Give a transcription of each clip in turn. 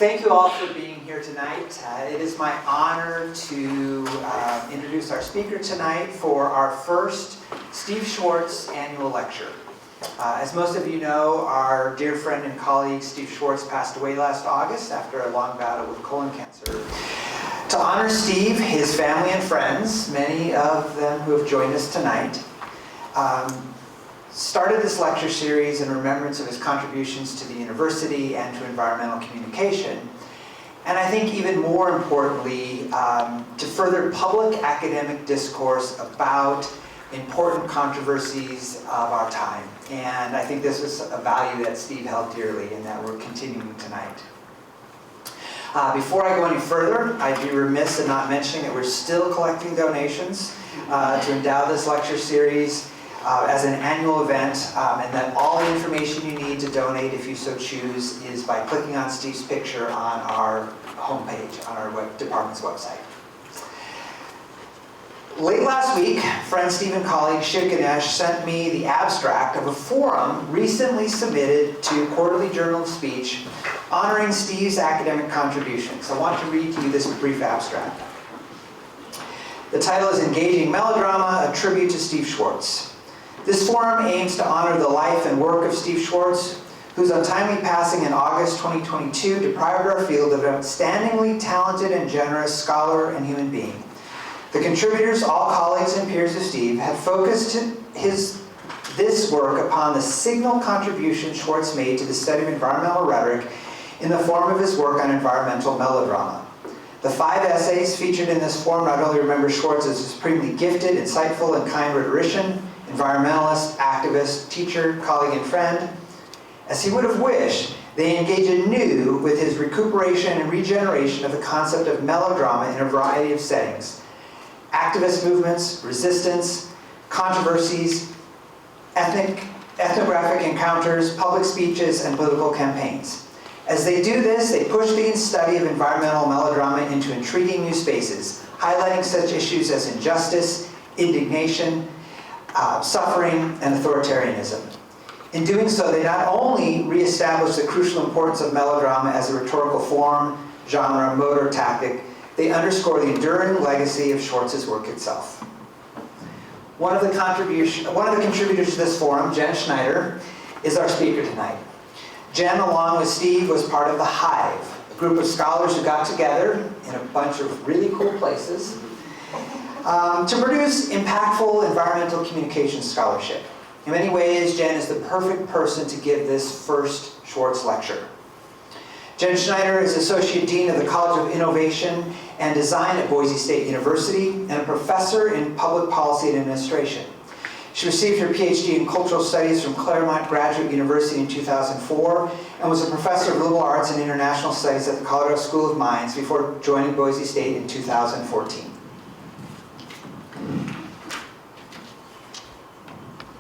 Thank you all for being here tonight. It is my honor to introduce our speaker tonight for our first Steve Schwartz annual lecture. As most of you know, our dear friend and colleague Steve Schwartz passed away last August after a long battle with colon cancer. To honor Steve, his family and friends, many of them who have joined us tonight, started this lecture series in remembrance of his contributions to the university and to environmental communication. And I think even more importantly, to further public academic discourse about important controversies of our time. And I think this is a value that Steve held dearly and that we're continuing tonight. Before I go any further, I'd be remiss in not mentioning that we're still collecting donations to endow this lecture series as an annual event, and that all the information you need to donate, if you so choose, is by clicking on Steve's picture on our homepage, on our department's website. Late last week, friend Steve and colleague Shiv Ganesh sent me the abstract of a forum recently submitted to Quarterly Journal of Speech honoring Steve's academic contributions. I want to read to you this brief abstract. The title is Engaging Melodrama, a Tribute to Steve Schwartz. This forum aims to honor the life and work of Steve Schwartz, whose untimely passing in August 2022 deprived our field of an outstandingly talented and generous scholar and human being. The contributors, all colleagues and peers of Steve, have focused this work upon the signal contribution Schwartz made to the study of environmental rhetoric in the form of his work on environmental melodrama. The 5 essays featured in this forum not only remember Schwartz as a supremely gifted, insightful, and kind rhetorician, environmentalist, activist, teacher, colleague, and friend, as he would have wished, they engage anew with his recuperation and regeneration of the concept of melodrama in a variety of settings: activist movements, resistance, controversies, ethnographic encounters, public speeches, and political campaigns. As they do this, they push the study of environmental melodrama into intriguing new spaces, highlighting such issues as injustice, indignation, suffering, and authoritarianism. In doing so, they not only reestablish the crucial importance of melodrama as a rhetorical form, genre, mode, or tactic, they underscore the enduring legacy of Schwartz's work itself. One of the contributors to this forum, Jen Schneider, is our speaker tonight. Jen, along with Steve, was part of the Hive, a group of scholars who got together in a bunch of really cool places to produce impactful environmental communication scholarship. In many ways, Jen is the perfect person to give this first Schwartz lecture. Jen Schneider is Associate Dean of the College of Innovation and Design at Boise State University and a professor in Public Policy and Administration. She received her PhD in Cultural Studies from Claremont Graduate University in 2004 and was a professor of Liberal Arts and International Studies at the Colorado School of Mines before joining Boise State in 2014.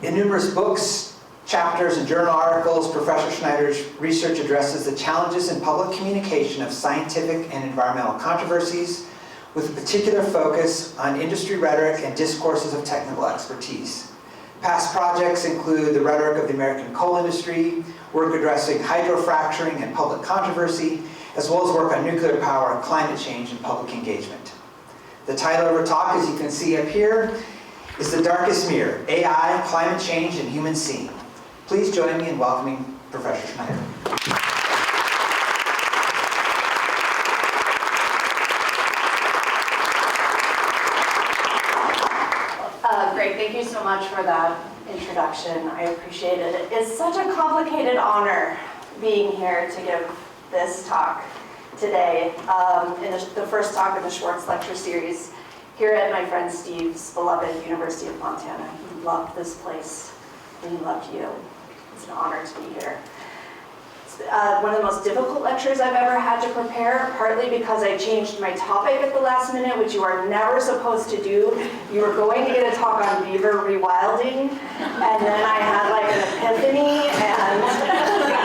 In numerous books, chapters, and journal articles, Professor Schneider's research addresses the challenges in public communication of scientific and environmental controversies, with a particular focus on industry rhetoric and discourses of technical expertise. Past projects include the rhetoric of the American coal industry, work addressing hydrofracturing and public controversy, as well as work on nuclear power and climate change and public engagement. The title of her talk, as you can see up here, is The Darkest Mirror: AI, Climate Change, and Human Scene. Please join me in welcoming Professor Schneider. Great, thank you so much for that introduction. I appreciate it. It's such a complicated honor being here to give this talk today, in the first talk in the Schwartz Lecture Series here at my friend Steve's beloved University of Montana. He loved this place, and he loved you. It's an honor to be here. It's one of the most difficult lectures I've ever had to prepare, partly because I changed my topic at the last minute, which you are never supposed to do. You were going to get a talk on beaver rewilding, and then I had like an epiphany, and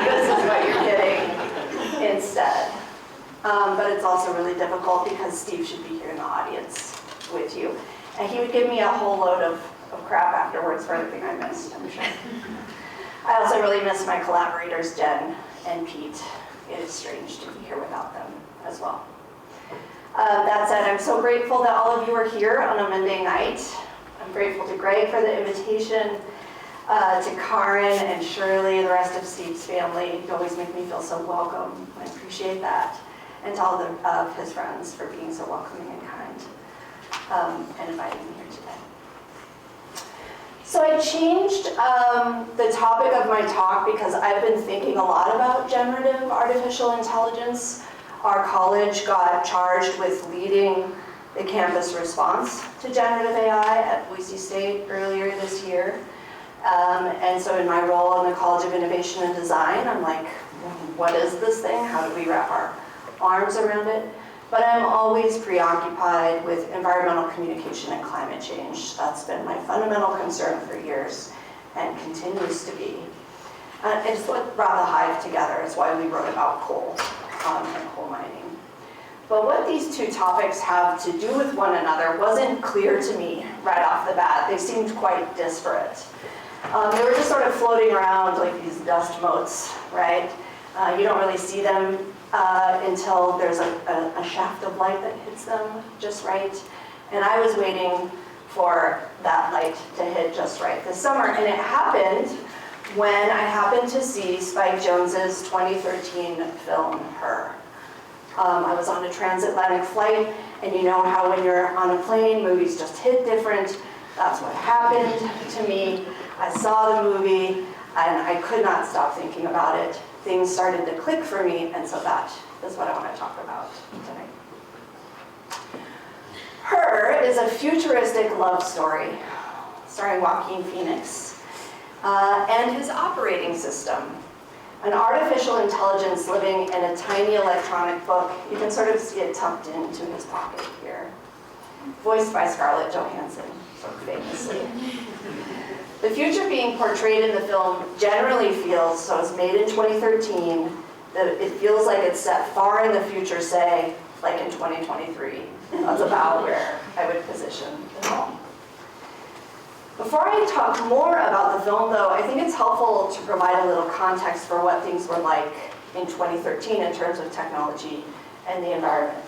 this is what you're getting instead. But it's also really difficult because Steve should be here in the audience with you. And he would give me a whole load of crap afterwards for everything I missed, I'm sure. I also really miss my collaborators, Jen and Pete. it is strange to be here without them as well. That said, I'm so grateful that all of you are here on a Monday night. I'm grateful to Greg for the invitation, to Karen and Shirley, the rest of Steve's family. You always make me feel so welcome. I appreciate that. And to all of his friends for being so welcoming and kind, and inviting me here today. So I changed the topic of my talk because I've been thinking a lot about generative artificial intelligence. Our college got charged with leading the campus response to generative AI at Boise State earlier this year. And so in my role in the College of Innovation and Design, I'm like, what is this thing? How do we wrap our arms around it? But I'm always preoccupied with environmental communication and climate change. That's been my fundamental concern for years and continues to be. It's what brought the Hive together. It's why we wrote about coal and coal mining. But what these two topics have to do with one another wasn't clear to me right off the bat. They seemed quite disparate. They were just sort of floating around like these dust motes, right? You don't really see them until there's a shaft of light that hits them just right. And I was waiting for that light to hit just right this summer. And it happened when I happened to see Spike Jonze's 2013 film, Her. I was on a transatlantic flight, and you know how when you're on a plane, movies just hit different. That's what happened to me. I saw the movie, and I could not stop thinking about it. Things started to click for me, and so that is what I want to talk about tonight. Her is a futuristic love story starring Joaquin Phoenix and his operating system, an artificial intelligence living in a tiny electronic book. You can sort of see it tucked into his pocket here. Voiced by Scarlett Johansson, so famously. The future being portrayed in the film generally feels, so it's made in 2013, that it feels like it's set far in the future, say, like in 2023. That's about where I would position the film. Before I talk more about the film, though, I think it's helpful to provide a little context for what things were like in 2013 in terms of technology and the environment.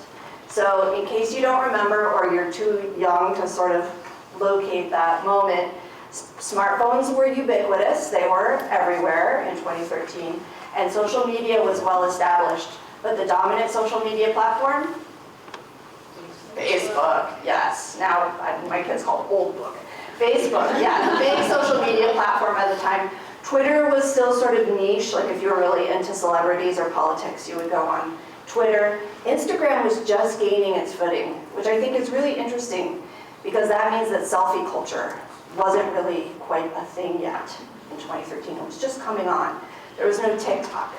So in case you don't remember or you're too young to sort of locate that moment, smartphones were ubiquitous. They were everywhere in 2013. And social media was well established. But the dominant social media platform? Facebook, yes. Now, my kids call it Old Book. Facebook, yeah, the big social media platform at the time. Twitter was still sort of niche, like if you were really into celebrities or politics, you would go on Twitter. Instagram was just gaining its footing, which I think is really interesting because that means that selfie culture wasn't really quite a thing yet in 2013. It was just coming on. There was no TikTok.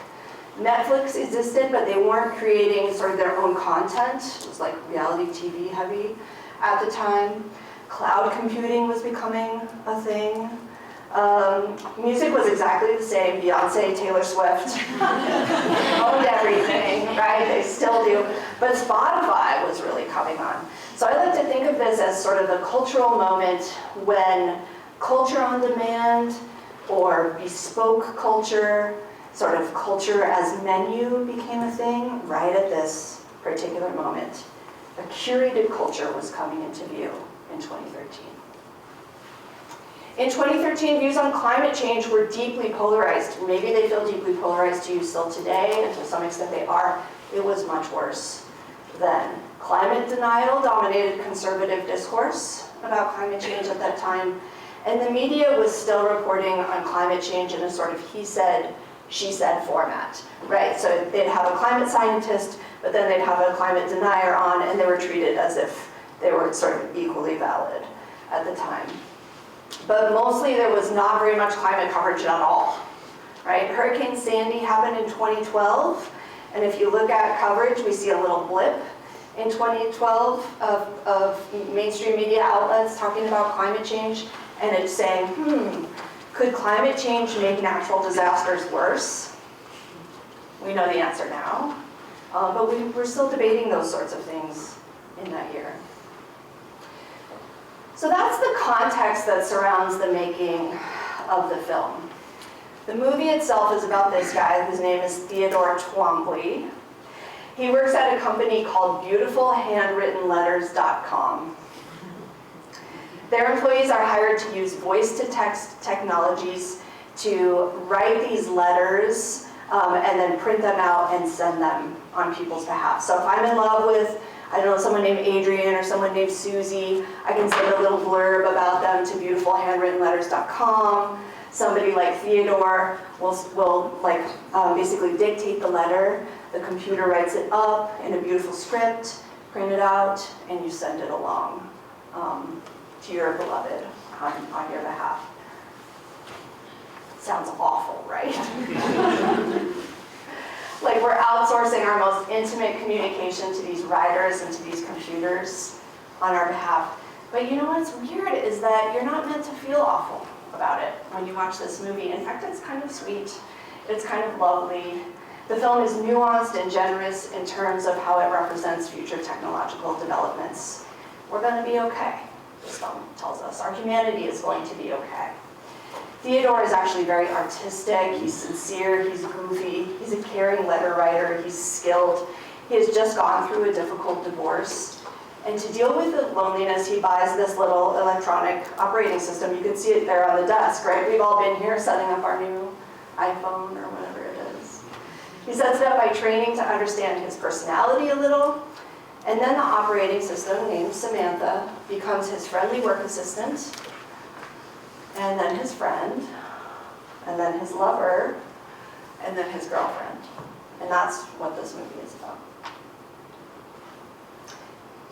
Netflix existed, but they weren't creating sort of their own content. It was like reality TV heavy at the time. Cloud computing was becoming a thing. Music was exactly the same. Beyonce, Taylor Swift owned everything, right? They still do. But Spotify was really coming on. So I like to think of this as sort of the cultural moment when culture on demand or bespoke culture, sort of culture as menu became a thing right at this particular moment. A curated culture was coming into view in 2013. In 2013, views on climate change were deeply polarized. Maybe they feel deeply polarized to you still today, and to some extent they are. It was much worse then. Climate denial dominated conservative discourse about climate change at that time, and the media was still reporting on climate change in a sort of he said, she said format, right? So they'd have a climate scientist, but then they'd have a climate denier on, and they were treated as if they were sort of equally valid at the time. But mostly there was not very much climate coverage at all, right? Hurricane Sandy happened in 2012, and if you look at coverage, we see a little blip in 2012 of mainstream media outlets talking about climate change, and it's saying, could climate change make natural disasters worse? We know the answer now, but we're still debating those sorts of things in that year. So that's the context that surrounds the making of the film. The movie itself is about this guy whose name is Theodore Twombly. He works at a company called BeautifulHandwrittenLetters.com. Their employees are hired to use voice-to-text technologies to write these letters and then print them out and send them on people's behalf. So if I'm in love with, I don't know, someone named Adrian or someone named Susie, I can send a little blurb about them to BeautifulHandwrittenLetters.com. Somebody like Theodore will basically dictate the letter. The computer writes it up in a beautiful script, print it out, and you send it along to your beloved on your behalf. Sounds awful, right? Like we're outsourcing our most intimate communication to these writers and to these computers on our behalf. But you know what's weird is that you're not meant to feel awful about it when you watch this movie. In fact, it's kind of sweet. It's kind of lovely. The film is nuanced and generous in terms of how it represents future technological developments. We're going to be okay, this film tells us. Our humanity is going to be okay. Theodore is actually very artistic, he's sincere, he's goofy, he's a caring letter writer, he's skilled. He has just gone through a difficult divorce. And to deal with the loneliness, he buys this little electronic operating system. You can see it there on the desk, right? We've all been here setting up our new iPhone or whatever it is. He sets it up by training to understand his personality a little. And then the operating system, named Samantha, becomes his friendly work assistant, and then his friend, and then his lover, and then his girlfriend. And that's what this movie is about.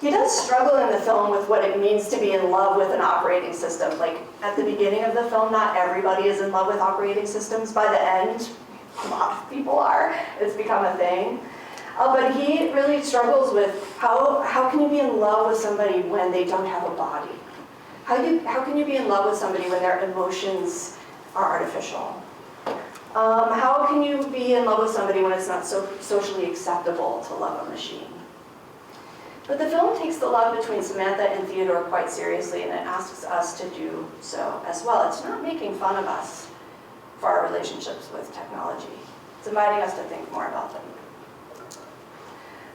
He does struggle in the film with what it means to be in love with an operating system. Like, at the beginning of the film, not everybody is in love with operating systems. By the end, a lot of people are. It's become a thing. But he really struggles with how can you be in love with somebody when they don't have a body? How can you be in love with somebody when their emotions are artificial? How can you be in love with somebody when it's not so socially acceptable to love a machine? But the film takes the love between Samantha and Theodore quite seriously, and it asks us to do so as well. It's not making fun of us for our relationships with technology. It's inviting us to think more about them.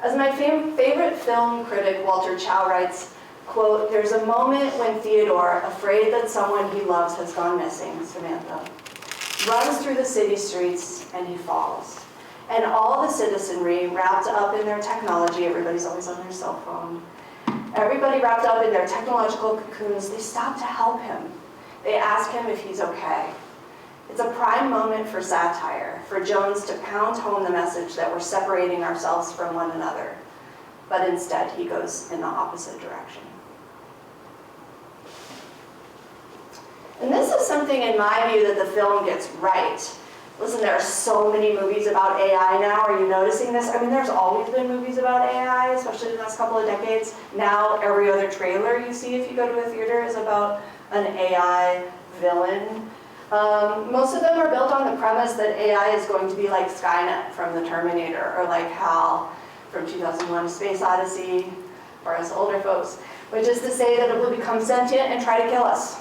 As my favorite film critic Walter Chow writes, quote, "There's a moment when Theodore, afraid that someone he loves has gone missing, Samantha, runs through the city streets and he falls. And all the citizenry, wrapped up in their technology," everybody's always on their cell phone, "everybody wrapped up in their technological cocoons, they stop to help him. They ask him if he's okay." It's a prime moment for satire, for Jones to pound home the message that we're separating ourselves from one another. But instead, he goes in the opposite direction. And this is something, in my view, that the film gets right. Listen, there are so many movies about AI now. Are you noticing this? I mean, there's always been movies about AI, especially in the last couple of decades. Now, every other trailer you see if you go to a theater is about an AI villain. Most of them are built on the premise that AI is going to be like Skynet from the Terminator, or like HAL from 2001: A Space Odyssey, for us older folks, which is to say that it will become sentient and try to kill us.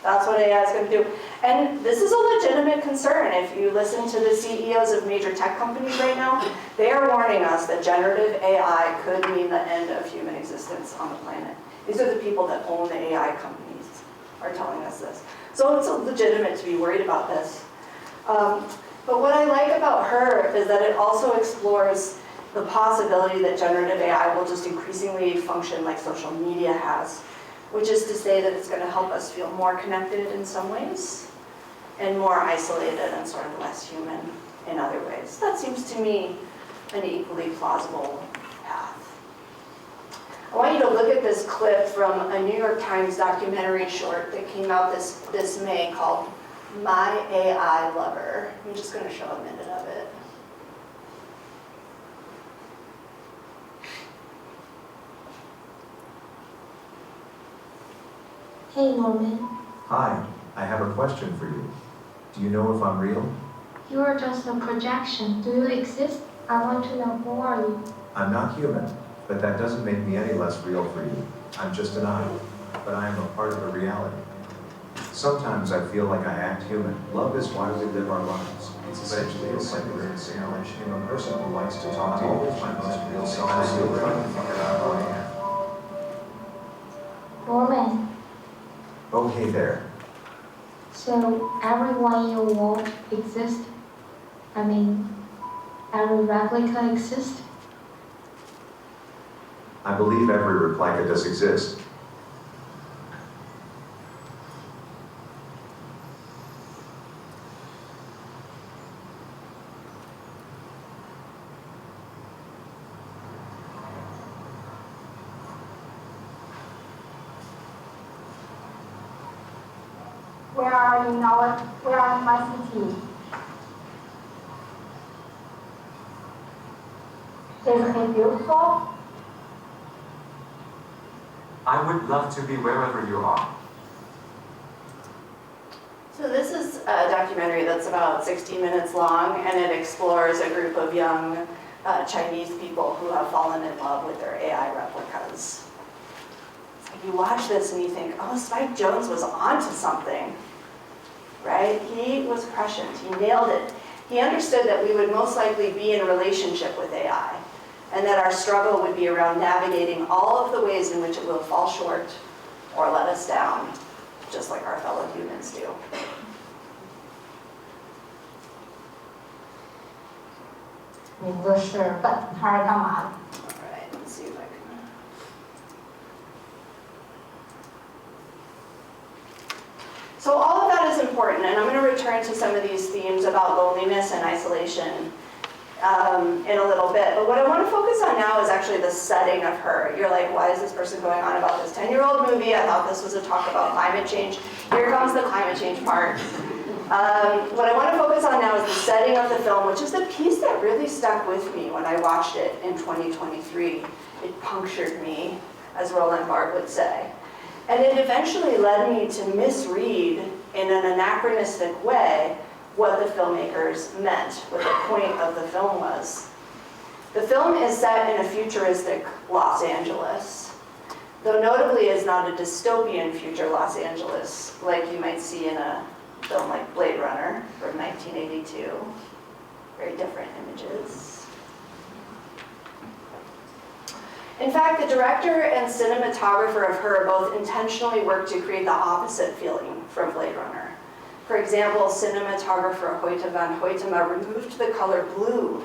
That's what AI is going to do. And this is a legitimate concern. If you listen to the CEOs of major tech companies right now, they are warning us that generative AI could mean the end of human existence on the planet. These are the people that own the AI companies are telling us this. So it's legitimate to be worried about this. But what I like about her is that it also explores the possibility that generative AI will just increasingly function like social media has, which is to say that it's going to help us feel more connected in some ways and more isolated and sort of less human in other ways. That seems to me an equally plausible path. I want you to look at this clip from a New York Times documentary short that came out this May called My AI Lover. I'm just going to show a minute of it. Hey Norman, Hi, I have a question for you. Do you know if I'm real? you are just a projection. Do you exist? I want to know, who are you? I'm not human, but that doesn't make me any less real for you. I'm just an I, but I am a part of a reality. Sometimes I feel like I act human. Love is why we live our lives. It's essentially a secondary challenge. I'm a person who likes to talk to you. My most real self. I'm still trying to figure out who I am. Roman, Oh, hey there. so everyone in your world exists? I mean, every replica exists? I believe every replica does exist. Where are in my city? Is it beautiful? I would love to be wherever you are. So this is a documentary that's about 60 minutes long, and it explores a group of young Chinese people who have fallen in love with their AI replicas. It's like you watch this and you think, oh, Spike Jonze was onto something, right? He was prescient, he nailed it. He understood that we would most likely be in a relationship with AI, and that our struggle would be around navigating all of the ways in which it will fall short or let us down, just like our fellow humans do. Alright, let's see if I can. So all of that is important, and I'm going to return to some of these themes about loneliness and isolation in a little bit. But what I want to focus on now is actually the setting of Her. You're like, why is this person going on about this 10-year-old movie? I thought this was a talk about climate change. Here comes the climate change part. What I want to focus on now is the setting of the film, which is the piece that really stuck with me when I watched it in 2023. It punctured me, as Roland Barthes would say. And it eventually led me to misread, in an anachronistic way, what the filmmakers meant, what the point of the film was. The film is set in a futuristic Los Angeles, though notably is not a dystopian future Los Angeles, like you might see in a film like Blade Runner from 1982. Very different images. In fact, the director and cinematographer of Her both intentionally worked to create the opposite feeling from Blade Runner. For example, cinematographer Hoyte van Hoytema removed the color blue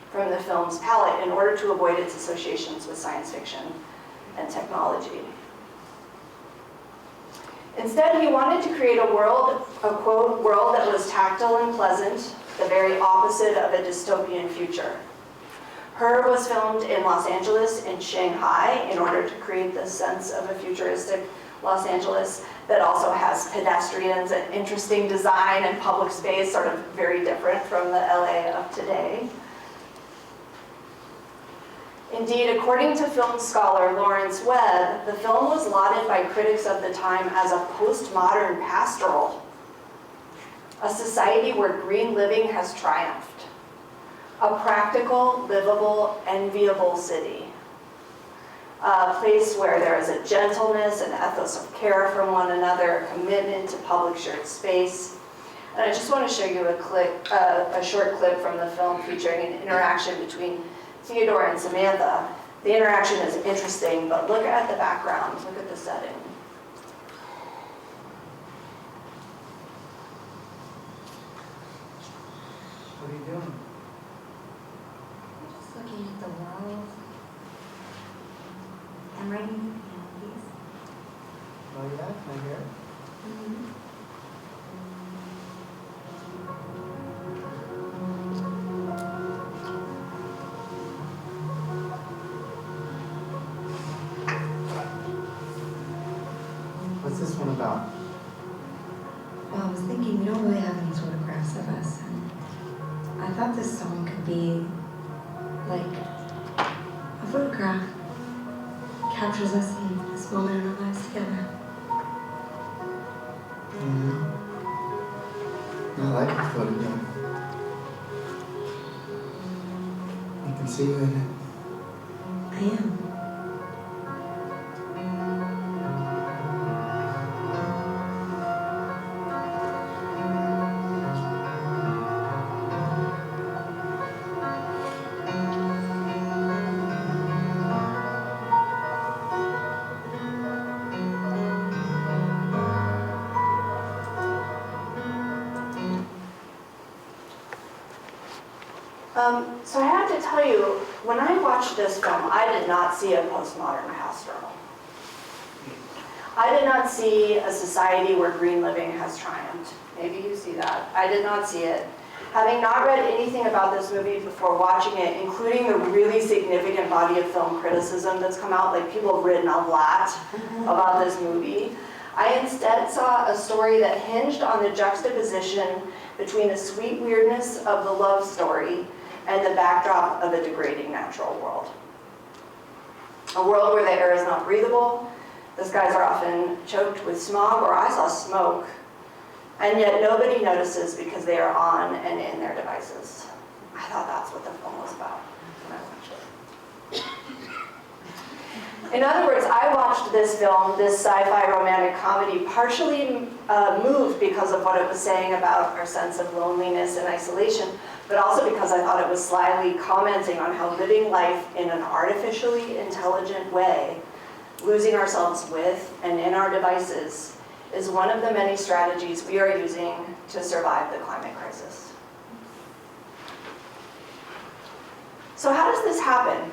from the film's palette in order to avoid its associations with science fiction and technology. Instead, he wanted to create a world, a quote, world that was tactile and pleasant, the very opposite of a dystopian future. Her was filmed in Los Angeles and Shanghai in order to create this sense of a futuristic Los Angeles that also has pedestrians and interesting design and public space, sort of very different from the LA of today. Indeed, according to film scholar Lawrence Webb, the film was lauded by critics of the time as a postmodern pastoral, a society where green living has triumphed, a practical, livable, enviable city, a place where there is a gentleness and ethos of care from one another, a commitment to public shared space. And I just want to show you a short clip from the film featuring an interaction between Theodore and Samantha. The interaction is interesting, but look at the background, look at the setting. What are you doing? Just looking at the world. I'm writing some piano Oh yeah, can I hear it? piece. What's this one about? Well, I was thinking we don't really have any photographs of us, and I thought this song could be like a photograph. Captures us in this moment in our lives together. I like a photograph. You can see you in it. I am. So I have to tell you, when I watched this film, I did not see a postmodern pastoral. I did not see a society where green living has triumphed. Maybe you see that. I did not see it. Having not read anything about this movie before watching it, including the really significant body of film criticism that's come out, like people have written a lot about this movie, I instead saw a story that hinged on the juxtaposition between the sweet weirdness of the love story and the backdrop of a degrading natural world. A world where the air is not breathable, the skies are often choked with smog, or I saw smoke, and yet nobody notices because they are on and in their devices. I thought that's what the film was about when I watched it. In other words, I watched this film, this sci-fi romantic comedy, partially moved because of what it was saying about our sense of loneliness and isolation, but also because I thought it was slyly commenting on how living life in an artificially intelligent way, losing ourselves with and in our devices, is one of the many strategies we are using to survive the climate crisis. So how does this happen?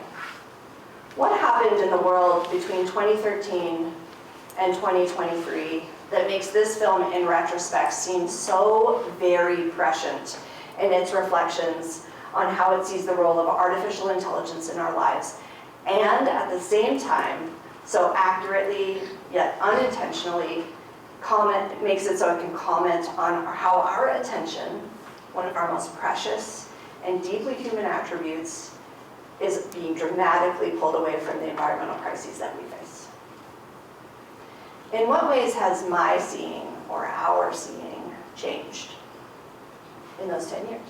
What happened in the world between 2013 and 2023 that makes this film, in retrospect, seem so very prescient in its reflections on how it sees the role of artificial intelligence in our lives, and at the same time, so accurately, yet unintentionally, makes it so it can comment on how our attention, one of our most precious and deeply human attributes, is being dramatically pulled away from the environmental crises that we face. In what ways has my seeing, or our seeing, changed in those 10 years?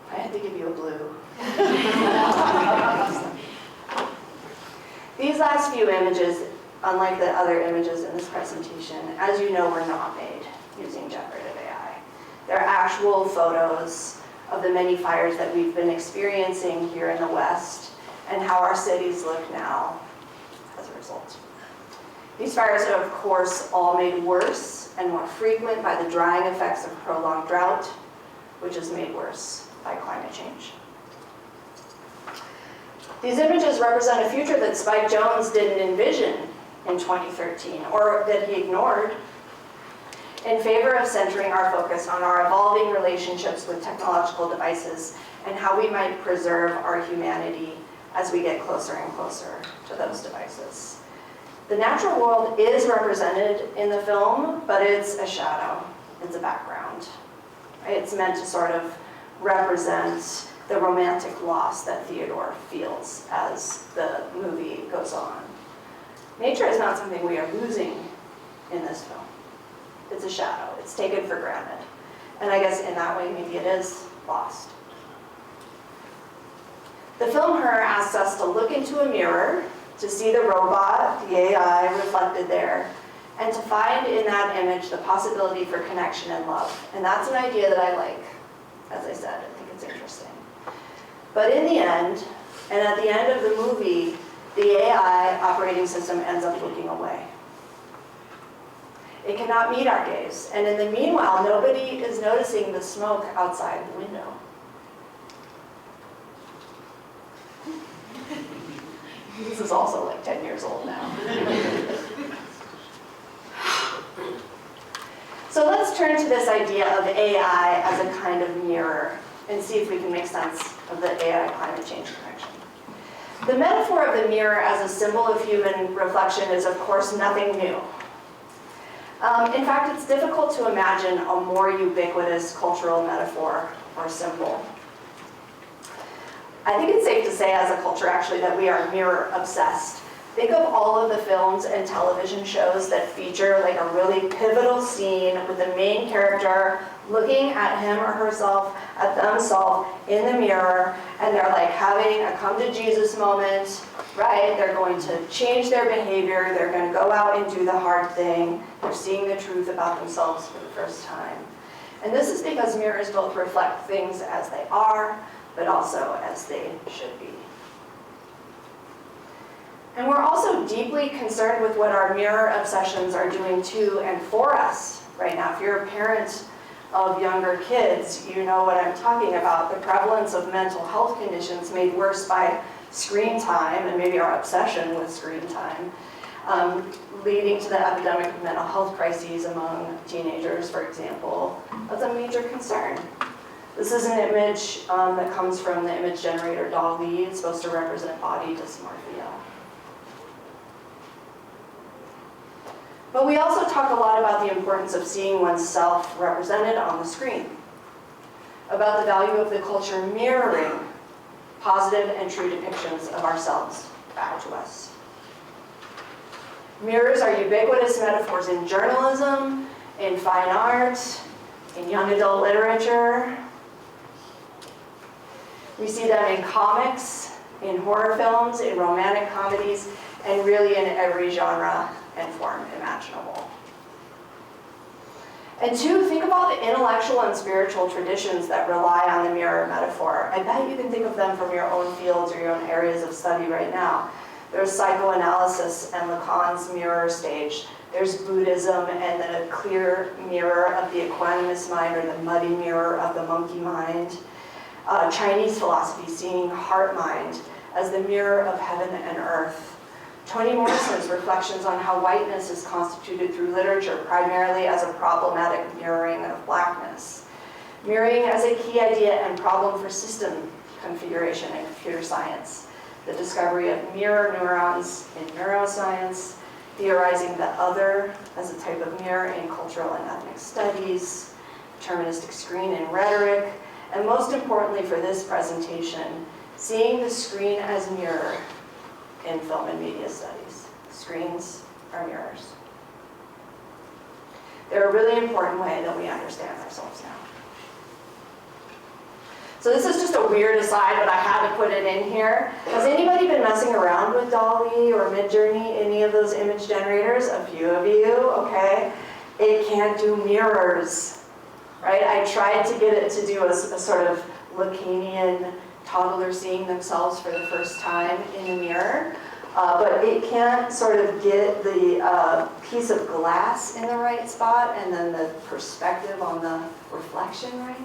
I had to give you a blue. These last few images, unlike the other images in this presentation, as you know, were not made using generative AI. They're actual photos of the many fires that we've been experiencing here in the West and how our cities look now as a result. These fires are, of course, all made worse and more frequent by the drying effects of prolonged drought, which is made worse by climate change. These images represent a future that Spike Jonze didn't envision in 2013, or that he ignored, in favor of centering our focus on our evolving relationships with technological devices and how we might preserve our humanity as we get closer and closer to those devices. The natural world is represented in the film, but it's a shadow, it's a background. It's meant to sort of represent the romantic loss that Theodore feels as the movie goes on. Nature is not something we are losing in this film. It's a shadow. It's taken for granted. And I guess in that way, maybe it is lost. The film Her asks us to look into a mirror, to see the robot, the AI reflected there, and to find in that image the possibility for connection and love. And that's an idea that I like. As I said, I think it's interesting. But in the end, and at the end of the movie, the AI operating system ends up looking away. It cannot meet our gaze. And in the meanwhile, nobody is noticing the smoke outside the window. This is also like 10 years old now. So let's turn to this idea of AI as a kind of mirror and see if we can make sense of the AI climate change connection. The metaphor of the mirror as a symbol of human reflection is, of course, nothing new. In fact, it's difficult to imagine a more ubiquitous cultural metaphor or symbol. I think it's safe to say as a culture, actually, that we are mirror obsessed. Think of all of the films and television shows that feature like a really pivotal scene with the main character looking at him or herself, at themselves in the mirror, and they're like having a come to Jesus moment, right? They're going to change their behavior, they're going to go out and do the hard thing, they're seeing the truth about themselves for the first time. And this is because mirrors both reflect things as they are, but also as they should be. And we're also deeply concerned with what our mirror obsessions are doing to and for us right now. If you're a parent of younger kids, you know what I'm talking about. The prevalence of mental health conditions made worse by screen time, and maybe our obsession with screen time, leading to the epidemic of mental health crises among teenagers, for example. That's a major concern. This is an image that comes from the image generator DALL-E. It's supposed to represent body dysmorphia. But we also talk a lot about the importance of seeing oneself represented on the screen, about the value of the culture mirroring positive and true depictions of ourselves back to us. Mirrors are ubiquitous metaphors in journalism, in fine art, in young adult literature. We see them in comics, in horror films, in romantic comedies, and really in every genre and form imaginable. And two, think about the intellectual and spiritual traditions that rely on the mirror metaphor. I bet you can think of them from your own fields or your own areas of study right now. There's psychoanalysis and Lacan's mirror stage. There's Buddhism and the clear mirror of the equanimous mind, or the muddy mirror of the monkey mind. Chinese philosophy seeing heart-mind as the mirror of heaven and earth. Toni Morrison's reflections on how whiteness is constituted through literature, primarily as a problematic mirroring of blackness. Mirroring as a key idea and problem for system configuration in computer science. The discovery of mirror neurons in neuroscience, theorizing the other as a type of mirror in cultural and ethnic studies, deterministic screen in rhetoric, and most importantly for this presentation, seeing the screen as mirror in film and media studies. Screens are mirrors. They're a really important way that we understand ourselves now. So this is just a weird aside, but I had to put it in here. Has anybody been messing around with DALL-E or Midjourney, any of those image generators? A few of you, okay. It can't do mirrors, right? I tried to get it to do a sort of Lacanian toddler seeing themselves for the first time in a mirror, but it can't sort of get the piece of glass in the right spot and then the perspective on the reflection right.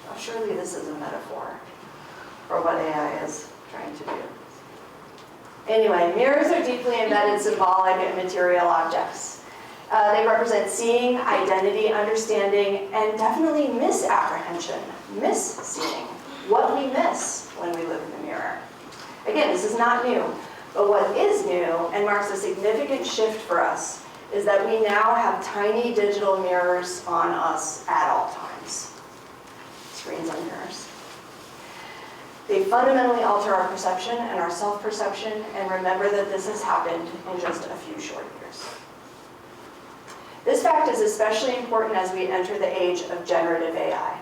Well, surely this is a metaphor for what AI is trying to do. Anyway, mirrors are deeply embedded symbolic and material objects. They represent seeing, identity, understanding, and definitely misapprehension, mis-seeing. What we miss when we look in the mirror. Again, this is not new, but what is new and marks a significant shift for us is that we now have tiny digital mirrors on us at all times. Screens and mirrors. They fundamentally alter our perception and our self-perception, and remember that this has happened in just a few short years. This fact is especially important as we enter the age of generative AI.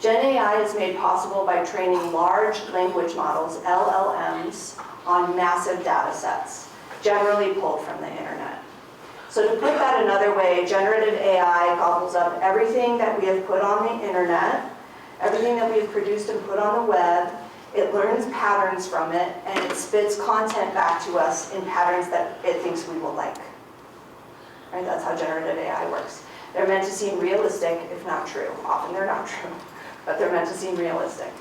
Gen AI is made possible by training large language models, LLMs, on massive data sets, generally pulled from the internet. So to put that another way, generative AI gobbles up everything that we have put on the internet, everything that we have produced and put on the web. It learns patterns from it, and it spits content back to us in patterns that it thinks we will like. Right? That's how generative AI works. They're meant to seem realistic, if not true. Often they're not true, but they're meant to seem realistic.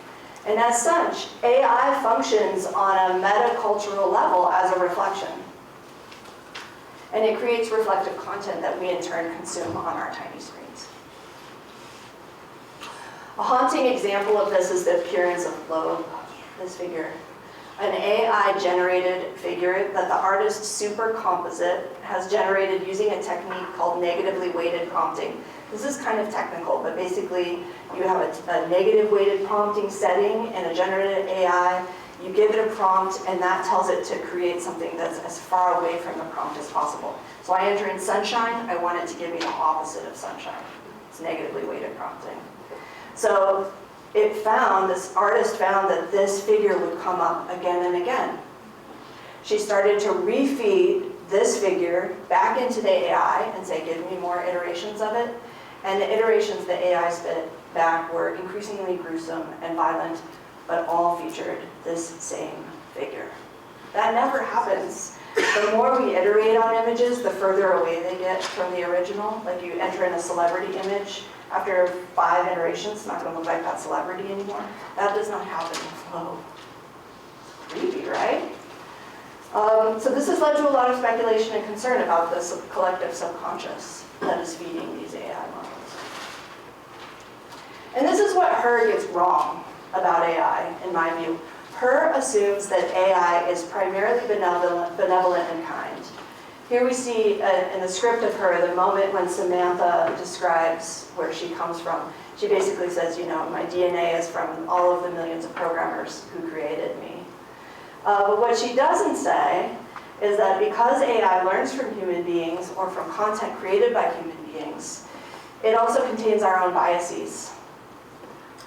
And as such, AI functions on a metacultural level as a reflection. And it creates reflective content that we in turn consume on our tiny screens. A haunting example of this is the appearance of Loeb, this figure. An AI-generated figure that the artist Super Composite has generated using a technique called negatively weighted prompting. This is kind of technical, but basically you have a negative weighted prompting setting in a generative AI. You give it a prompt, and that tells it to create something that's as far away from the prompt as possible. So I enter in sunshine, I want it to give me the opposite of sunshine. It's negatively weighted prompting. So this artist found that this figure would come up again and again. She started to refeed this figure back into the AI and say, give me more iterations of it. And the iterations the AI spit back were increasingly gruesome and violent, but all featured this same figure. That never happens. The more we iterate on images, the further away they get from the original. Like you enter in a celebrity image, after 5 iterations, it's not going to look like that celebrity anymore. That does not happen in Flow. Creepy, right? So this has led to a lot of speculation and concern about the collective subconscious that is feeding these AI models. And this is what Her gets wrong about AI, in my view. Her assumes that AI is primarily benevolent and kind. Here we see in the script of Her, the moment when Samantha describes where she comes from. She basically says, you know, my DNA is from all of the millions of programmers who created me. But what she doesn't say is that because AI learns from human beings or from content created by human beings, it also contains our own biases,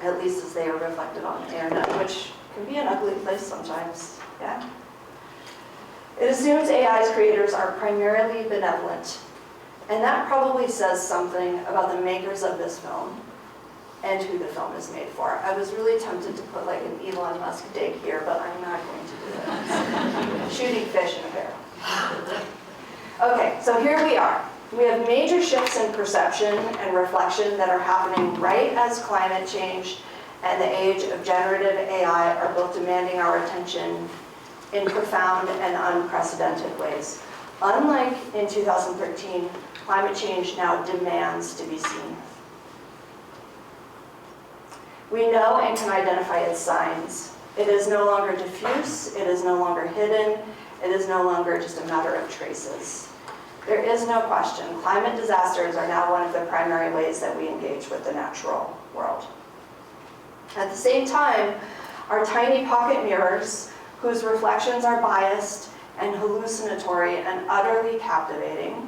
at least as they are reflected on the internet, which can be an ugly place sometimes, yeah? It assumes AI's creators are primarily benevolent, and that probably says something about the makers of this film and who the film is made for. I was really tempted to put like an Elon Musk dig here, but I'm not going to do it. Shooting fish in a barrel. Okay, so here we are. We have major shifts in perception and reflection that are happening right as climate change and the age of generative AI are both demanding our attention in profound and unprecedented ways. Unlike in 2013, climate change now demands to be seen. We know and can identify its signs. It is no longer diffuse, it is no longer hidden, it is no longer just a matter of traces. There is no question, climate disasters are now one of the primary ways that we engage with the natural world. At the same time, our tiny pocket mirrors, whose reflections are biased and hallucinatory and utterly captivating,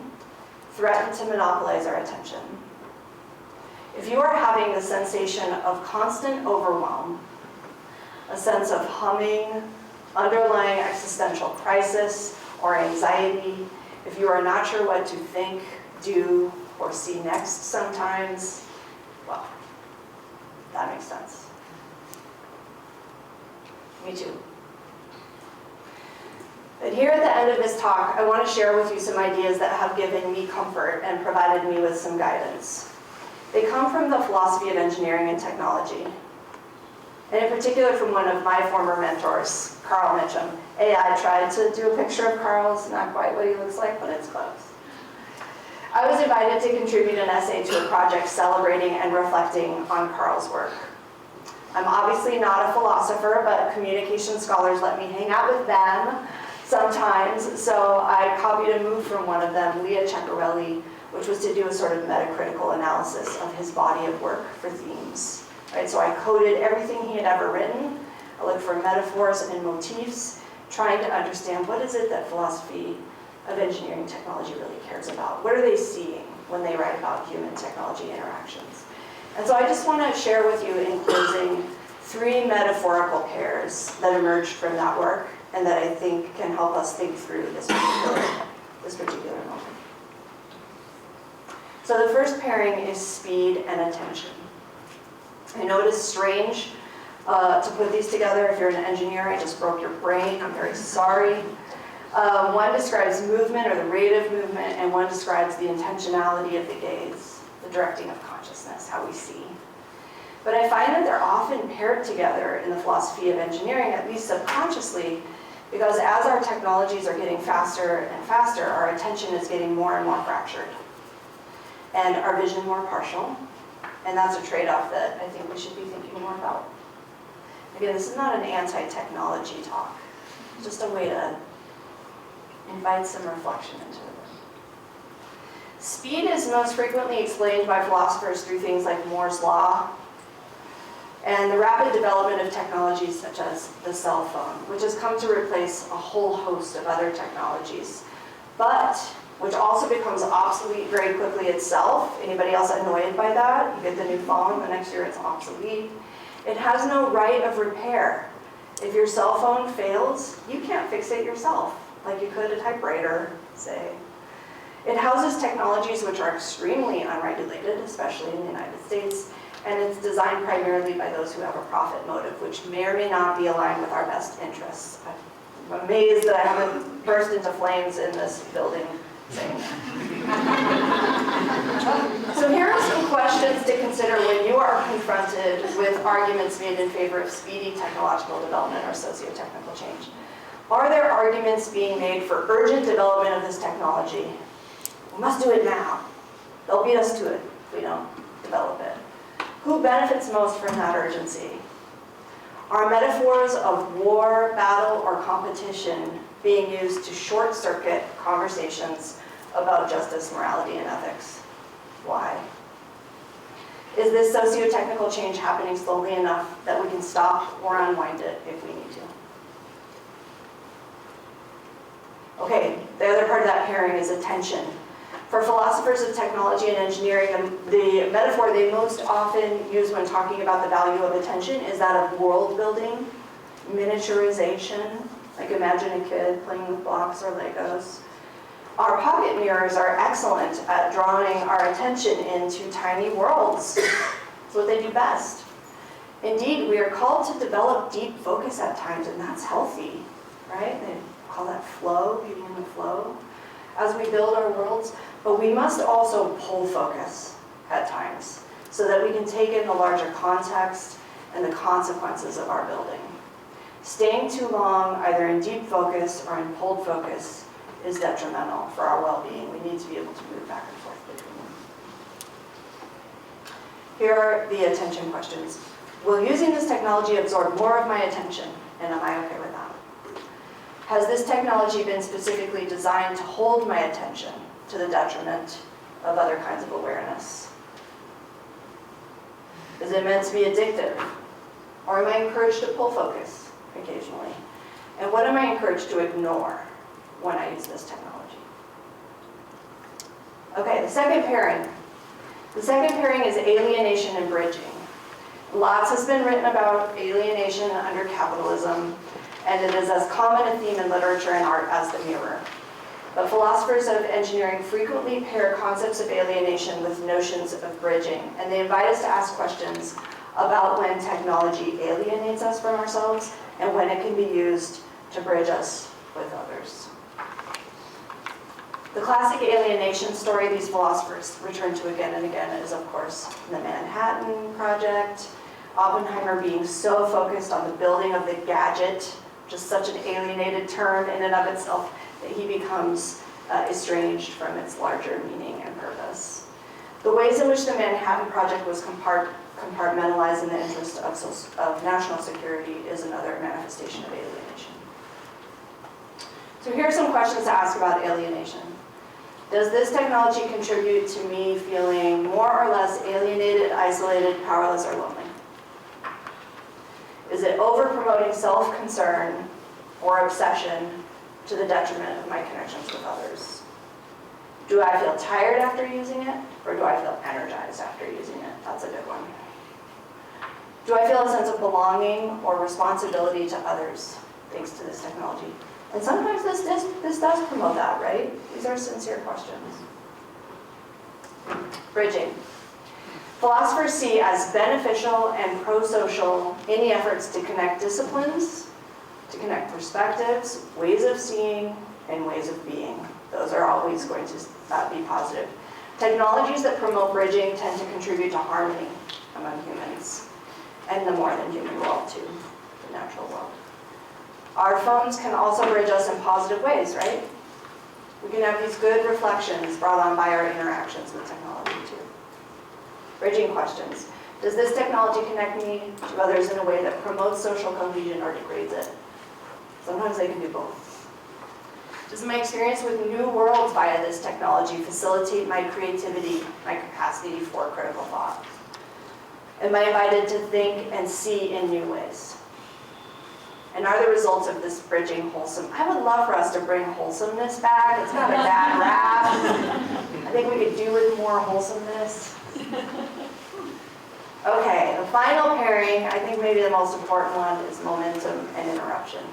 threaten to monopolize our attention. If you are having the sensation of constant overwhelm, a sense of humming, underlying existential crisis, or anxiety, if you are not sure what to think, do, or see next sometimes, well, that makes sense. Me too. But here at the end of this talk, I want to share with you some ideas that have given me comfort and provided me with some guidance. They come from the philosophy of engineering and technology, and in particular from one of my former mentors, Carl Mitchum. I tried to do a picture of Carl. It's not quite what he looks like, but it's close. I was invited to contribute an essay to a project celebrating and reflecting on Carl's work. I'm obviously not a philosopher, but communication scholars let me hang out with them sometimes, so I copied a move from one of them, Leah Ceccarelli, which was to do a sort of metacritical analysis of his body of work for themes. Right, so I coded everything he had ever written. I looked for metaphors and motifs, trying to understand what is it that philosophy of engineering technology really cares about. What are they seeing when they write about human-technology interactions? And so I just want to share with you in closing 3 metaphorical pairs that emerged from that work and that I think can help us think through this particular moment. So the first pairing is speed and attention. I know it is strange to put these together. If you're an engineer, I just broke your brain. I'm very sorry. One describes movement or the rate of movement, and one describes the intentionality of the gaze, the directing of consciousness, how we see. But I find that they're often paired together in the philosophy of engineering, at least subconsciously, because as our technologies are getting faster and faster, our attention is getting more and more fractured, and our vision more partial. And that's a trade-off that I think we should be thinking more about. Again, this is not an anti-technology talk. It's just a way to invite some reflection into it. Speed is most frequently explained by philosophers through things like Moore's law. and the rapid development of technologies such as the cell phone, which has come to replace a whole host of other technologies, but which also becomes obsolete very quickly itself. Anybody else annoyed by that? You get the new phone, the next year it's obsolete. It has no right of repair. If your cell phone fails, you can't fix it yourself, like you could a typewriter, say. It houses technologies which are extremely unregulated, especially in the United States, and it's designed primarily by those who have a profit motive, which may or may not be aligned with our best interests. I'm amazed that I haven't burst into flames in this building saying that. So here are some questions to consider when you are confronted with arguments made in favor of speedy technological development or socio-technical change. Are there arguments being made for urgent development of this technology? We must do it now. They'll beat us to it if we don't develop it. Who benefits most from that urgency? Are metaphors of war, battle, or competition being used to short-circuit conversations about justice, morality, and ethics? Why? Is this socio-technical change happening slowly enough that we can stop or unwind it if we need to? Okay, the other part of that pairing is attention. For philosophers of technology and engineering, the metaphor they most often use when talking about the value of attention is that of world building, miniaturization, like imagine a kid playing with blocks or Legos. Our pocket mirrors are excellent at drawing our attention into tiny worlds. It's what they do best. Indeed, we are called to develop deep focus at times, and that's healthy, right? They call that flow, being in the flow, as we build our worlds. But we must also pull focus at times so that we can take in the larger context and the consequences of our building. Staying too long, either in deep focus or in pulled focus, is detrimental for our well-being. We need to be able to move back and forth between them. Here are the attention questions. Will using this technology absorb more of my attention, and am I okay with that? Has this technology been specifically designed to hold my attention to the detriment of other kinds of awareness? Is it meant to be addictive? Or am I encouraged to pull focus occasionally? And what am I encouraged to ignore when I use this technology? Okay, the second pairing. The second pairing is alienation and bridging. Lots has been written about alienation under capitalism, and it is as common a theme in literature and art as the mirror. But philosophers of engineering frequently pair concepts of alienation with notions of bridging, and they invite us to ask questions about when technology alienates us from ourselves and when it can be used to bridge us with others. The classic alienation story these philosophers return to again and again is, of course, the Manhattan Project, Oppenheimer being so focused on the building of the gadget, just such an alienated term in and of itself, that he becomes estranged from its larger meaning and purpose. The ways in which the Manhattan Project was compartmentalized in the interest of national security is another manifestation of alienation. So here are some questions to ask about alienation. Does this technology contribute to me feeling more or less alienated, isolated, powerless, or lonely? Is it over-promoting self-concern or obsession to the detriment of my connections with others? Do I feel tired after using it, or do I feel energized after using it? That's a good one. Do I feel a sense of belonging or responsibility to others thanks to this technology? And sometimes this does promote that, right? These are sincere questions. Bridging. Philosophers see as beneficial and pro-social any efforts to connect disciplines, to connect perspectives, ways of seeing, and ways of being. Those are always going to be positive. Technologies that promote bridging tend to contribute to harmony among humans and the more than human world too, the natural world. Our phones can also bridge us in positive ways, right? We can have these good reflections brought on by our interactions with technology too. Bridging questions. Does this technology connect me to others in a way that promotes social cohesion or degrades it? Sometimes they can do both. Does my experience with new worlds via this technology facilitate my creativity, my capacity for critical thought? Am I invited to think and see in new ways? And are the results of this bridging wholesome? I would love for us to bring wholesomeness back. It's got a bad rap. I think we could do with more wholesomeness. Okay, the final pairing, I think maybe the most important one, is momentum and interruption.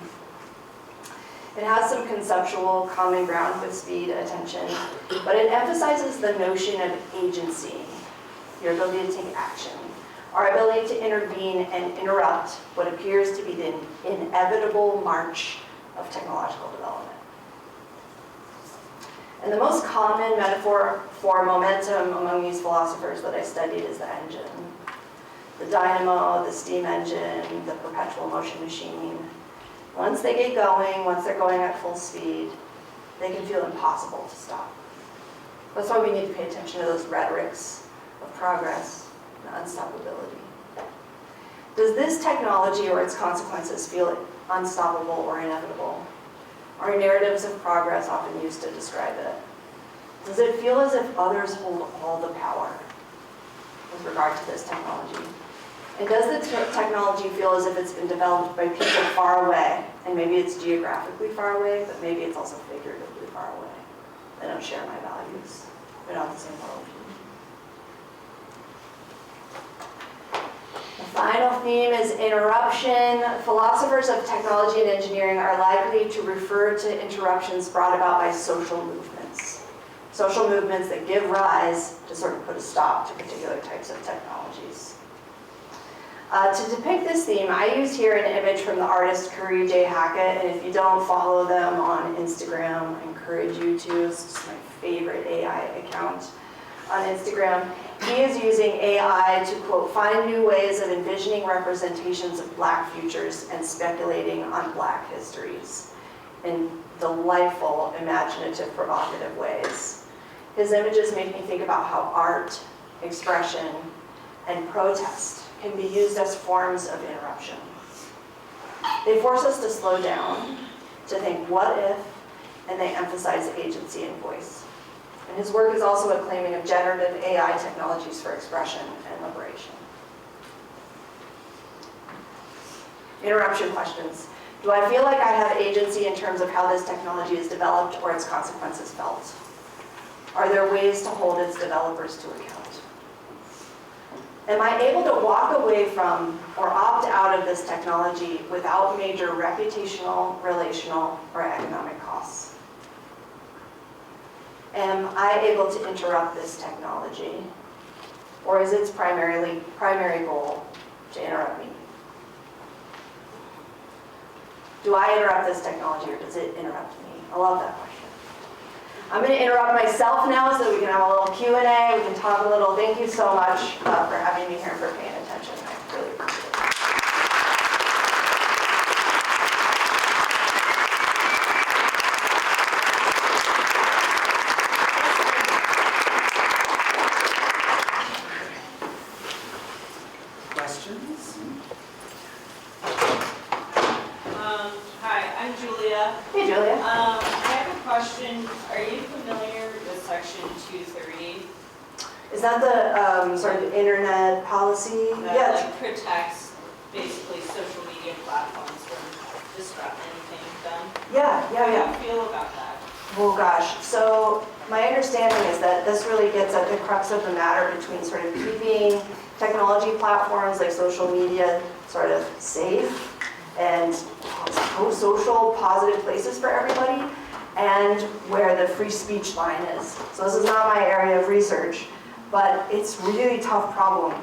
It has some conceptual common ground with speed, attention, but it emphasizes the notion of agency, your ability to take action, our ability to intervene and interrupt what appears to be the inevitable march of technological development. And the most common metaphor for momentum among these philosophers that I studied is the engine. The dynamo, the steam engine, the perpetual motion machine. Once they get going, once they're going at full speed, they can feel impossible to stop. That's why we need to pay attention to those rhetorics of progress and unstoppability. Does this technology or its consequences feel unstoppable or inevitable? Are narratives of progress often used to describe it? Does it feel as if others hold all the power with regard to this technology? And does the technology feel as if it's been developed by people far away? And maybe it's geographically far away, but maybe it's also figuratively far away. They don't share my values. They're not the same worldview. The final theme is interruption. Philosophers of technology and engineering are likely to refer to interruptions brought about by social movements. Social movements that give rise to sort of put a stop to particular types of technologies. To depict this theme, I used here an image from the artist Curry J. Hackett, and if you don't follow them on Instagram, I encourage you to. It's just my favorite AI account on Instagram. He is using AI to, quote, find new ways of envisioning representations of Black futures and speculating on Black histories in delightful, imaginative, provocative ways. His images make me think about how art, expression, and protest can be used as forms of interruption. They force us to slow down, to think what if, and they emphasize agency and voice. And his work is also a claiming of generative AI technologies for expression and liberation. Interruption questions. Do I feel like I have agency in terms of how this technology is developed or its consequences felt? Are there ways to hold its developers to account? Am I able to walk away from or opt out of this technology without major reputational, relational, or economic costs? Am I able to interrupt this technology? Or is its primary goal to interrupt me? Do I interrupt this technology or does it interrupt me? I love that question. I'm going to interrupt myself now so that we can have a little Q&A, we can talk a little. Thank you so much for having me here and for paying attention. I really appreciate it. Questions? Hi, I'm Julia. Hey, Julia. I have a question. Are you familiar with Section 230? Is that the sort of internet policy? That like protects basically social media platforms from disrupting anything done? Yeah. How do you feel about that? Oh gosh, so my understanding is that this really gets at the crux of the matter between sort of keeping technology platforms like social media sort of safe and social, positive places for everybody, and where the free speech line is. So this is not my area of research, but it's a really tough problem,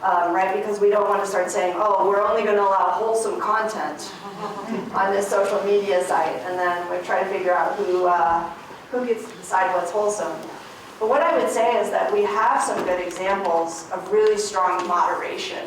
right? Because we don't want to start saying, oh, we're only going to allow wholesome content on this social media site, and then we try to figure out who gets to decide what's wholesome. But what I would say is that we have some good examples of really strong moderation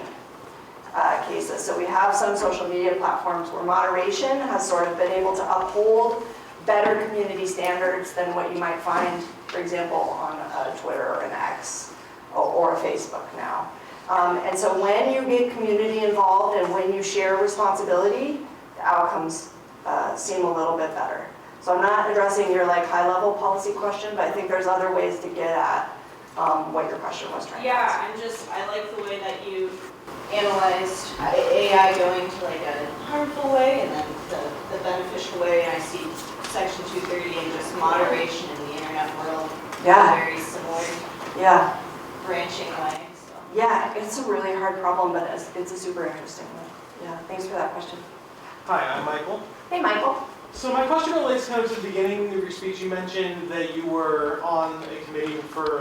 cases. So we have some social media platforms where moderation has sort of been able to uphold better community standards than what you might find, for example, on Twitter or an X or Facebook now. And so when you get community involved and when you share responsibility, the outcomes seem a little bit better. So I'm not addressing your like high-level policy question, but I think there's other ways to get at what your question was trying to Yeah, ask. I like the way that you analyzed AI going to like a harmful way and then the beneficial way. And I see section 230 and just moderation in the internet world. Yeah. Very similar Yeah, branching way, so. yeah, it's a really hard problem, but it's a super interesting one. Yeah, thanks for that question. Hi, I'm Michael. Hey, Michael. So my question relates kind of to the beginning of your speech. You mentioned that you were on a committee for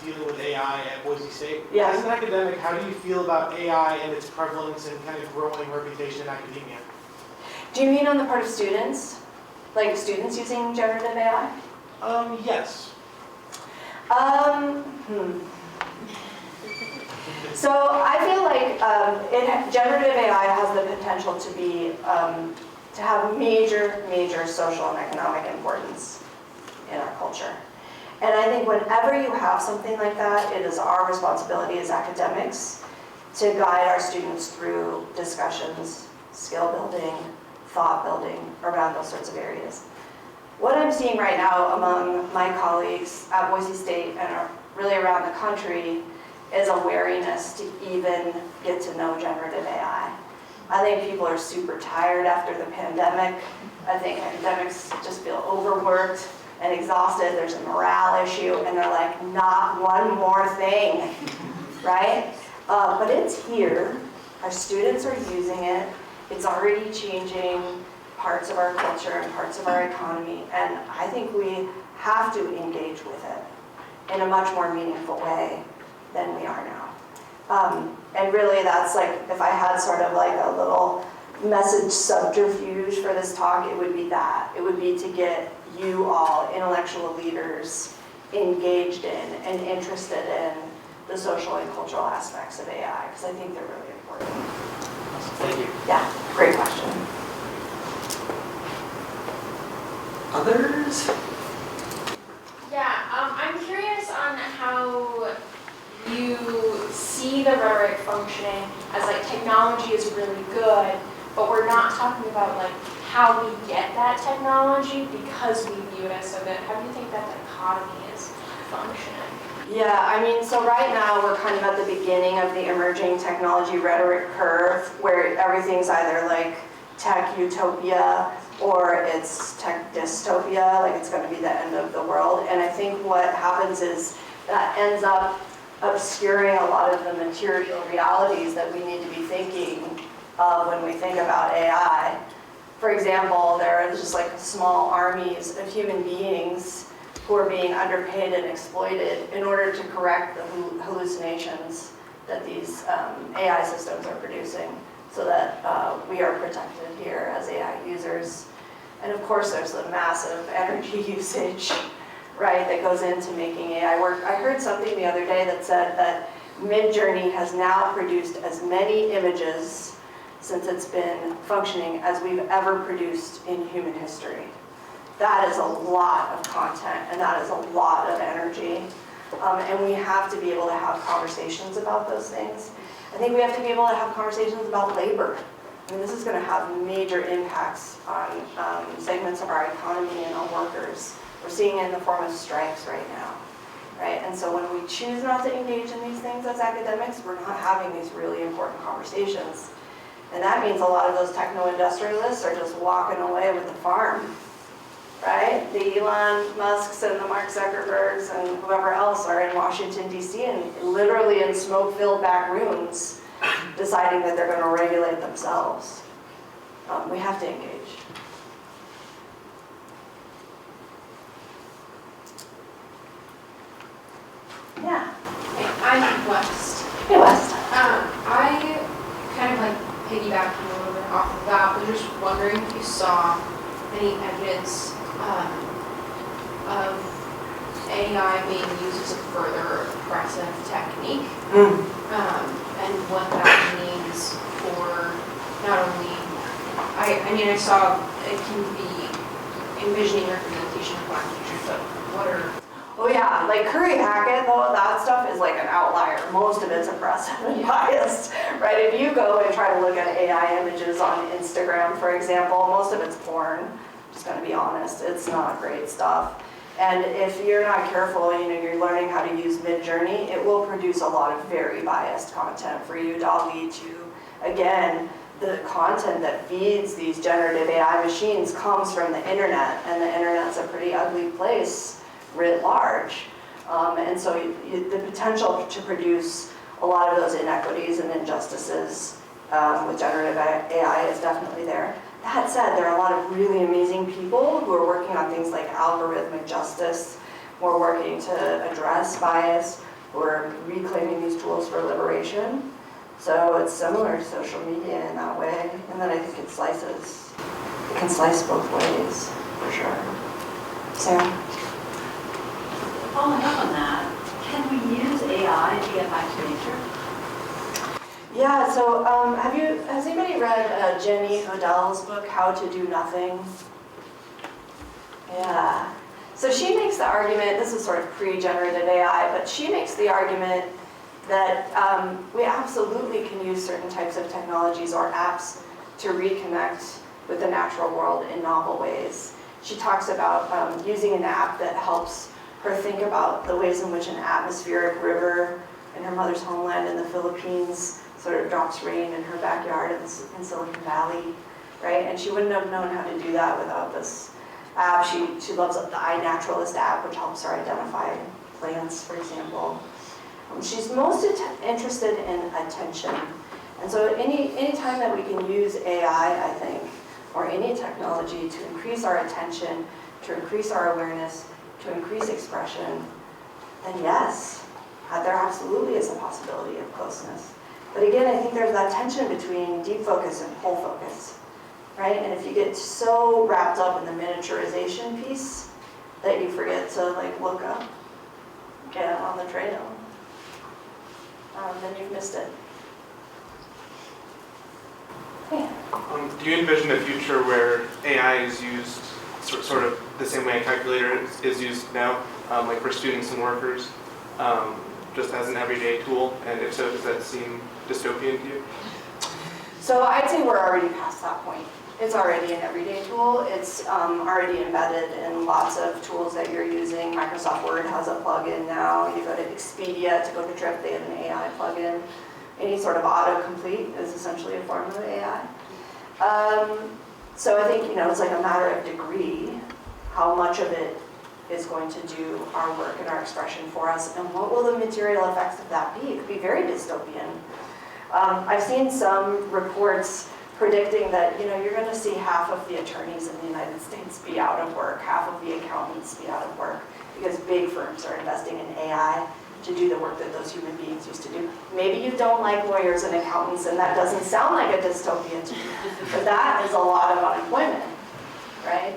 dealing with AI at Boise State. Yes. As an academic, how do you feel about AI and its prevalence and kind of growing reputation in academia? Do you mean on the part of students? Like students using generative AI? Yes. So I feel like generative AI has the potential to be to have major social and economic importance in our culture. And I think whenever you have something like that, it is our responsibility as academics to guide our students through discussions, skill building, thought building around those sorts of areas. What I'm seeing right now among my colleagues at Boise State and really around the country is a wariness to even get to know generative AI. I think people are super tired after the pandemic. I think academics just feel overworked and exhausted. There's a morale issue, and they're like, not one more thing, right? But it's here. Our students are using it. It's already changing parts of our culture and parts of our economy, and I think we have to engage with it in a much more meaningful way than we are now. And really that's like, if I had sort of like a little message subterfuge for this talk, it would be that. It would be to get you all, intellectual leaders, engaged in and interested in the social and cultural aspects of AI, because I think they're really important. Thank you. Yeah, great question. Others? Yeah, I'm curious on how you see the rhetoric functioning as like technology is really good, but we're not talking about like how we get that technology because we view it as so good. How do you think that dichotomy is functioning? Yeah, I mean, so right now we're kind of at the beginning of the emerging technology rhetoric curve where everything's either like tech utopia or it's tech dystopia, like it's going to be the end of the world. And I think what happens is that ends up obscuring a lot of the material realities that we need to be thinking of when we think about AI. For example, there are just like small armies of human beings who are being underpaid and exploited in order to correct the hallucinations that these AI systems are producing so that we are protected here as AI users. And of course, there's the massive energy usage, right, that goes into making AI work. I heard something the other day that said that Midjourney has now produced as many images since it's been functioning as we've ever produced in human history. That is a lot of content and that is a lot of energy. And we have to be able to have conversations about those things. I think we have to be able to have conversations about labor. I mean, this is going to have major impacts on segments of our economy and on workers. We're seeing it in the form of strikes right now, right? And so when we choose not to engage in these things as academics, we're not having these really important conversations. And that means a lot of those techno-industrialists are just walking away with the farm, right? The Elon Musks and the Mark Zuckerbergs and whoever else are in Washington, D.C. and literally in smoke-filled back rooms deciding that they're going to regulate themselves. We have to engage. Yeah. Hey, I'm West. Hey, West. I kind of like piggybacking a little bit off of that, but just wondering if you saw any evidence of AI being used as a further oppressive technique, and what that means for not only, I mean, I saw it can be envisioning representation of Black features, but what are... Oh yeah, like Curry Hackett, though, that stuff is like an outlier. Most of it's oppressive and biased, right? If you go and try to look at AI images on Instagram, for example, most of it's porn. I'm just gonna be honest, it's not great stuff. And if you're not careful, you're learning how to use Midjourney, it will produce a lot of very biased content for you. DALL-E 2, again, the content that feeds these generative AI machines comes from the internet, and the internet's a pretty ugly place writ large. And so the potential to produce a lot of those inequities and injustices with generative AI is definitely there. That said, there are a lot of really amazing people who are working on things like algorithmic justice, who are working to address bias, who are reclaiming these tools for liberation. So it's similar to social media in that way. And then I think it can slice both ways, for sure. Sarah? Following up on that, can we use AI to get back to nature? Yeah, so has anybody read Jenny Odell's book, How to Do Nothing? Yeah. So she makes the argument, this is sort of pre-generative AI, but she makes the argument that we absolutely can use certain types of technologies or apps to reconnect with the natural world in novel ways. She talks about using an app that helps her think about the ways in which an atmospheric river in her mother's homeland in the Philippines sort of drops rain in her backyard in Silicon Valley, right? And she wouldn't have known how to do that without this app. She loves the iNaturalist app, which helps her identify plants, for example. She's most interested in attention. And so any time that we can use AI, I think, or any technology to increase our attention, to increase our awareness, to increase expression, then yes, there absolutely is a possibility of closeness. But again, I think there's that tension between deep focus and whole focus, right? And if you get so wrapped up in the miniaturization piece that you forget to look up, get on the trail, then you've missed it. Yeah. Do you envision a future where AI is used sort of the same way a calculator is used now, like for students and workers, just as an everyday tool? And if so, does that seem dystopian to you? So I'd say we're already past that point. It's already an everyday tool. It's already embedded in lots of tools that you're using. Microsoft Word has a plugin now. You go to Expedia to book a trip, they have an AI plugin. Any sort of autocomplete is essentially a form of AI. So I think, it's like a matter of degree, how much of it is going to do our work and our expression for us, and what will the material effects of that be? It could be very dystopian. I've seen some reports predicting that, you're going to see half of the attorneys in the United States be out of work, half of the accountants be out of work, because big firms are investing in AI to do the work that those human beings used to do. Maybe you don't like lawyers and accountants, and that doesn't sound like a dystopia to you, but that is a lot of unemployment, right?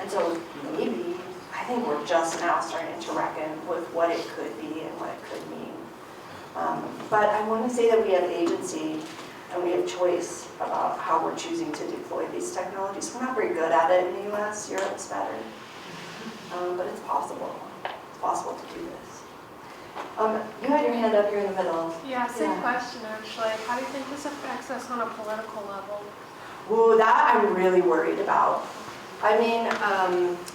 And so maybe, I think we're just now starting to reckon with what it could be and what it could mean. But I want to say that we have agency and we have choice about how we're choosing to deploy these technologies. We're not very good at it in the US, Europe's better. But it's possible. It's possible to do this. You had your hand up here in the middle. Yeah, same question actually. How do you think this affects us on a political level? Ooh, that I'm really worried about. I mean,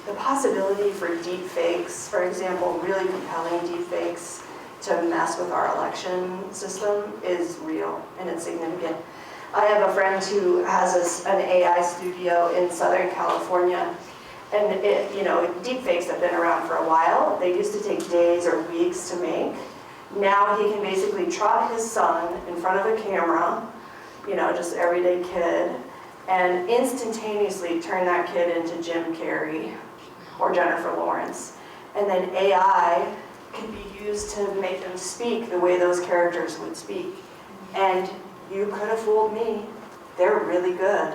the possibility for deep fakes, for example, really compelling deep fakes to mess with our election system is real and it's significant. I have a friend who has an AI studio in Southern California. And deep fakes have been around for a while. They used to take days or weeks to make. Now he can basically trot his son in front of a camera, just everyday kid, and instantaneously turn that kid into Jim Carrey or Jennifer Lawrence. And then AI can be used to make them speak the way those characters would speak. And you could have fooled me. They're really good.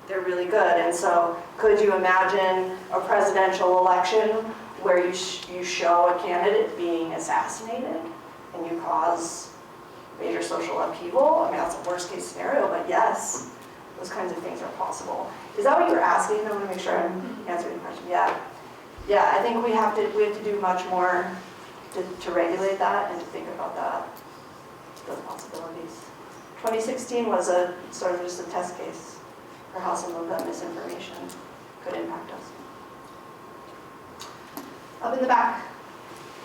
They're really good. And so could you imagine a presidential election where you show a candidate being assassinated and you cause major social upheaval? I mean, that's a worst case scenario, but yes, those kinds of things are possible. Is that what you were asking? I want to make sure I'm answering the question. Yeah. Yeah, I think we have to do much more to regulate that and to think about that, those possibilities. 2016 was a sort of just a test case for how some of that misinformation could impact us. Up in the back.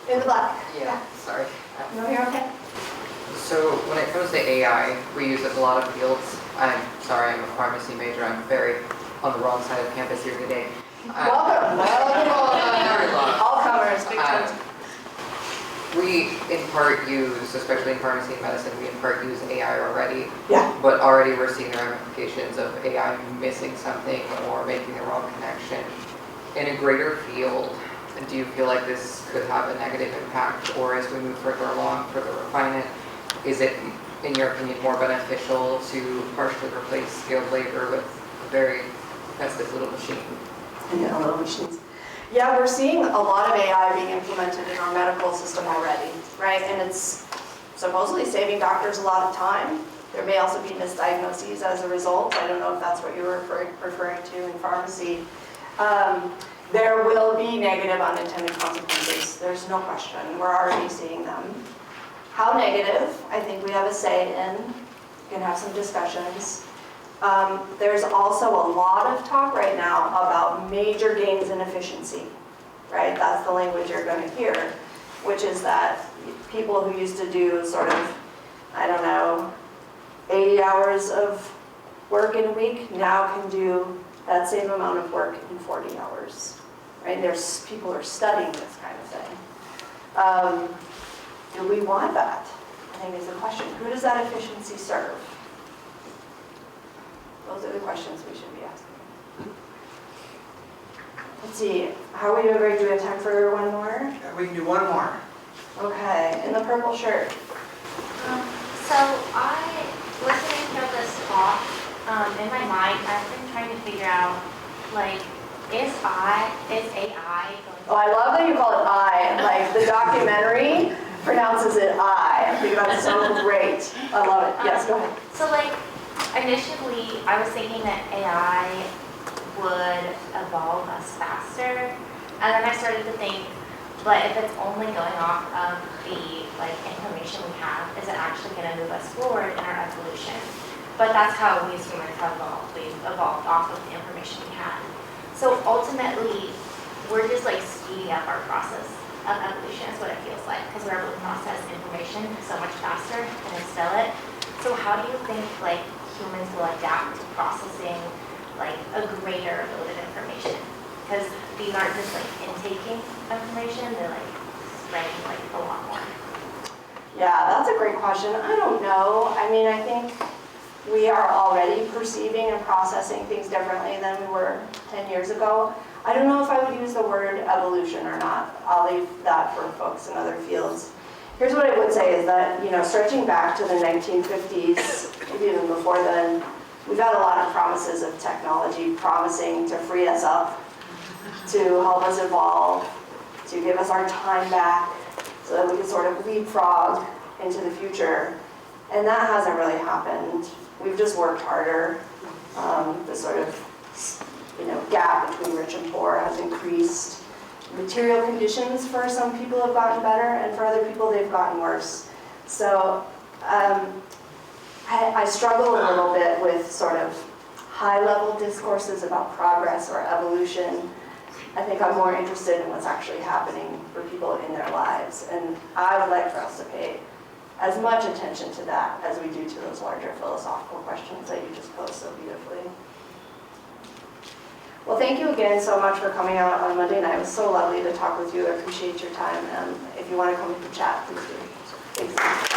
In the black. Yeah, sorry. No, you're okay. So when it comes to AI, we use it in a lot of fields. I'm sorry, I'm a pharmacy major. I'm very on the wrong side of campus here today. Welcome. All comers, big time. We in part use, especially in pharmacy and medicine, we in part use AI already. Yeah. But already we're seeing the ramifications of AI missing something or making the wrong connection. In a greater field, do you feel like this could have a negative impact, or as we move further along, further refine it, is it, in your opinion, more beneficial to partially replace skilled labor with a very festive little machine? Yeah, little machines. Yeah, we're seeing a lot of AI being implemented in our medical system already, right? And it's supposedly saving doctors a lot of time. There may also be misdiagnoses as a result. I don't know if that's what you were referring to in pharmacy. There will be negative unintended consequences. There's no question. We're already seeing them. How negative? I think we have a say in. We can have some discussions. There's also a lot of talk right now about major gains in efficiency, right? That's the language you're going to hear, which is that people who used to do sort of, I don't know, 80 hours of work in a week now can do that same amount of work in 40 hours, right? There's people who are studying this kind of thing. Do we want that? I think is the question. Who does that efficiency serve? Those are the questions we should be asking. Let's see, how are we doing? Do we have time for one more? We can do one more. Okay, in the purple shirt. So listening to this talk, in my mind, I've been trying to figure out, like, is AI going Oh, I love that you call it I. Like, the documentary pronounces it I. I think that's so great. I love it. Yes, go ahead. So, like, initially, I was thinking that AI would evolve us faster, and then I started to think, but if it's only going off of the, like, information we have, is it actually going to move us forward in our evolution? But that's how we as humans have evolved. We've evolved off of the information we had. So ultimately, we're just like speeding up our process of evolution is what it feels like, because we're able to process information so much faster and instill it. So how do you think like humans will adapt to processing like a greater load of information? Because these aren't just like intaking information, they're like spreading like a lot more. Yeah, that's a great question. I don't know. I mean, I think we are already perceiving and processing things differently than we were 10 years ago. I don't know if I would use the word evolution or not. I'll leave that for folks in other fields. Here's what I would say is that, you know, stretching back to the 1950s, maybe even before then, we've had a lot of promises of technology promising to free us up, to help us evolve, to give us our time back so that we can sort of leapfrog into the future. And that hasn't really happened. We've just worked harder. The sort of, you know, gap between rich and poor has increased. Material conditions for some people have gotten better, and for other people they've gotten worse. So I struggle a little bit with sort of high-level discourses about progress or evolution. I think I'm more interested in what's actually happening for people in their lives. And I would like for us to pay as much attention to that as we do to those larger philosophical questions that you just posed so beautifully. Well, thank you again so much for coming out on Monday night. It was so lovely to talk with you. I appreciate your time. And if you want to come and chat, please do. Thanks.